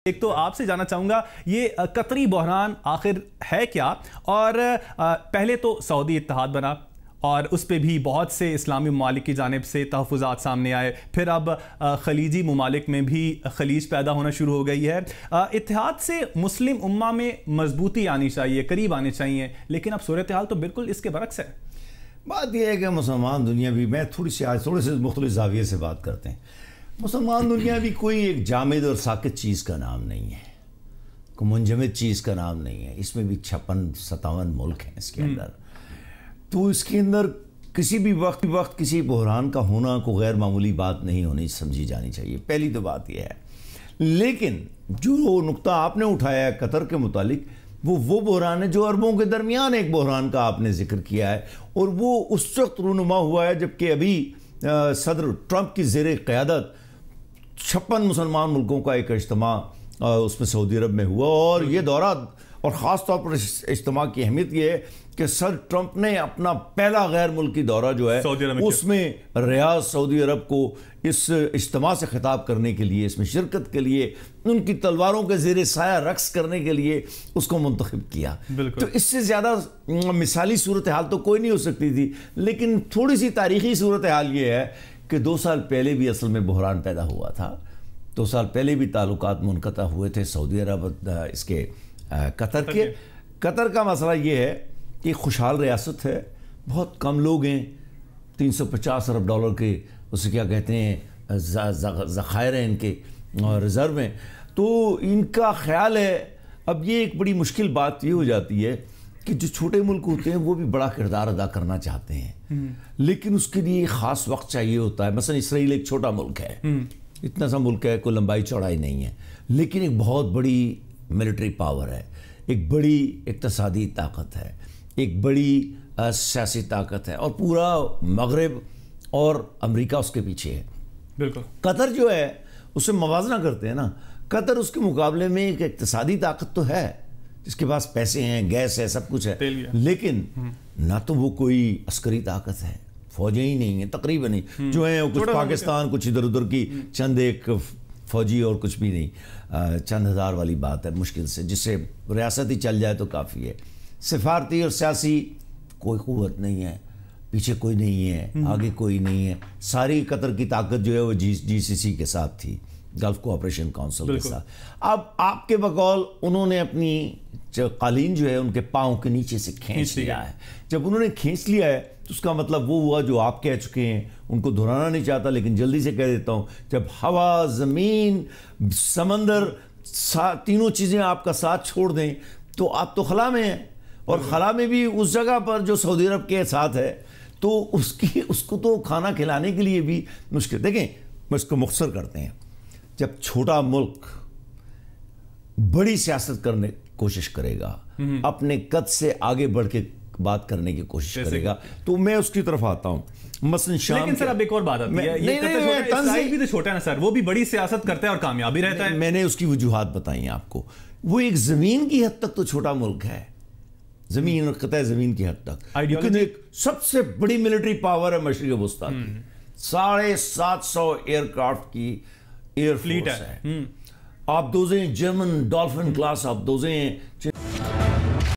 ایک تو آپ سے جانا چاہوں گا یہ قطری بحران آخر ہے کیا، اور پہلے تو سعودی اتحاد بنا اور اس پہ بھی بہت سے اسلامی ممالک کی جانب سے تحفظات سامنے آئے، پھر اب خلیجی ممالک میں بھی خلیج پیدا ہونا شروع ہو گئی ہے۔ اتحاد سے مسلم امہ میں مضبوطی آنی چاہیے، قریب آنے چاہیے، لیکن اب صورتحال تو بالکل اس کے برعکس ہے۔ بات یہ ہے کہ مسلمان دنیا بھی، میں تھوڑے سے مختلف زاویے سے بات کرتے ہیں، مسلمان دنیا بھی کوئی ایک جامد اور ساکت چیز کا نام نہیں ہے، کوئی منجمد چیز کا نام نہیں ہے، اس میں بھی 56-57 ملک ہیں اس کے اندر، تو اس کے اندر کسی بھی وقت کسی بحران کا ہونا کو غیر معمولی بات نہیں ہونی سمجھی جانی چاہیے، پہلی تو بات یہ ہے۔ لیکن جو نقطہ آپ نے اٹھایا ہے قطر کے متعلق، وہ بحران ہے جو عربوں کے درمیان ایک بحران کا آپ نے ذکر کیا ہے، اور وہ اس وقت رونما ہوا ہے جبکہ ابھی صدر ٹرمپ کی زیر قیادت 56 مسلمان ملکوں کا ایک اجتماع اس میں سعودی عرب میں ہوا، اور یہ دورہ، اور خاص طور پر اس اجتماع کی اہمیت یہ ہے کہ صدر ٹرمپ نے اپنا پہلا غیر ملکی دورہ جو ہے اس میں ریاض سعودی عرب کو اس اجتماع سے خطاب کرنے کے لیے، اس میں شرکت کے لیے، ان کی تلواروں کے زیر سایہ رقص کرنے کے لیے اس کو منتخب کیا۔ تو اس سے زیادہ مثالی صورتحال تو کوئی نہیں ہو سکتی تھی، لیکن تھوڑی سی تاریخی صورتحال یہ ہے کہ 2 سال پہلے بھی اصل میں بحران پیدا ہوا تھا، 2 سال پہلے بھی تعلقات منقطع ہوئے تھے سعودی عرب اس کے قطر کے۔ قطر کا مسئلہ یہ ہے کہ خوشحال ریاست ہے، بہت کم لوگ ہیں، $350 ارب کے اسے کیا کہتے ہیں ذخائر ہیں ان کے اور ریزرو ہیں، تو ان کا خیال ہے اب یہ ایک بڑی مشکل بات یہ ہو جاتی ہے کہ جو چھوٹے ملک ہوتے ہیں وہ بھی بڑا کردار ادا کرنا چاہتے ہیں، لیکن اس کے لیے خاص وقت چاہیے ہوتا ہے۔ مثلا اسرائیل ایک چھوٹا ملک ہے، اتنا سا ملک ہے، کوئی لمبائی چوڑائی نہیں ہے، لیکن ایک بہت بڑی ملٹری پاور ہے، ایک بڑی اقتصادی طاقت ہے، ایک بڑی سیاسی طاقت ہے، اور پورا مغرب اور امریکہ اس کے پیچھے ہے۔ بالکل قطر جو ہے اسے موازنہ کرتے ہیں نا، قطر اس کے مقابلے میں ایک اقتصادی طاقت تو ہے، جس کے پاس پیسے ہیں، گیس ہے، سب کچھ ہے، لیکن نہ تو وہ کوئی عسکری طاقت ہے، فوجیں ہی نہیں ہیں تقریباً ہی، جو ہیں کچھ پاکستان، کچھ ادھر ادھر کی چند ایک فوجی اور کچھ بھی نہیں، چند ہزار والی بات ہے مشکل سے، جس سے ریاست ہی چل جائے تو کافی ہے۔ سفارتی اور سیاسی کوئی قوت نہیں ہے، پیچھے کوئی نہیں ہے، آگے کوئی نہیں ہے، ساری قطر کی طاقت جو ہے وہ GCC کے ساتھ تھی، گلف کوآپریشن کونسل کے ساتھ۔ اب آپ کے بقول انہوں نے اپنی قالین جو ہے ان کے پاؤں کے نیچے سے کھینچ لیا ہے۔ جب انہوں نے کھینچ لیا ہے تو اس کا مطلب وہ ہوا جو آپ کہہ چکے ہیں، ان کو دہرانا نہیں چاہتا لیکن جلدی سے کہہ دیتا ہوں، جب ہوا، زمین، سمندر، تینوں چیزیں آپ کا ساتھ چھوڑ دیں تو آپ تو خلا میں ہیں، اور خلا میں بھی اس جگہ پر جو سعودی عرب کے ساتھ ہے، تو اس کو تو کھانا کھلانے کے لیے بھی مشکل۔ دیکھیں اس کو مختصر کرتے ہیں، جب چھوٹا ملک بڑی سیاست کرنے کوشش کرے گا، اپنے قد سے آگے بڑھ کے بات کرنے کی کوشش کرے گا، تو میں اس کی طرف آتا ہوں۔ مثلا شام، لیکن سر اب ایک اور بات آتی ہے، اسرائیل بھی تو چھوٹا ہے نا سر، وہ بھی بڑی سیاست کرتا ہے اور کامیابی رہتا ہے۔ میں نے اس کی وجوہات بتائی آپ کو، وہ ایک زمین کی حد تک تو چھوٹا ملک ہے، زمین اور قطع زمین کی حد تک، لیکن ایک سب سے بڑی ملٹری پاور ہے مشرق وسطیٰ کی، 750 ایئر کرافٹ کی ایئر فلیٹ ہے، آپ دوزیں جرمن ڈالفن کلاس، آپ دوزیں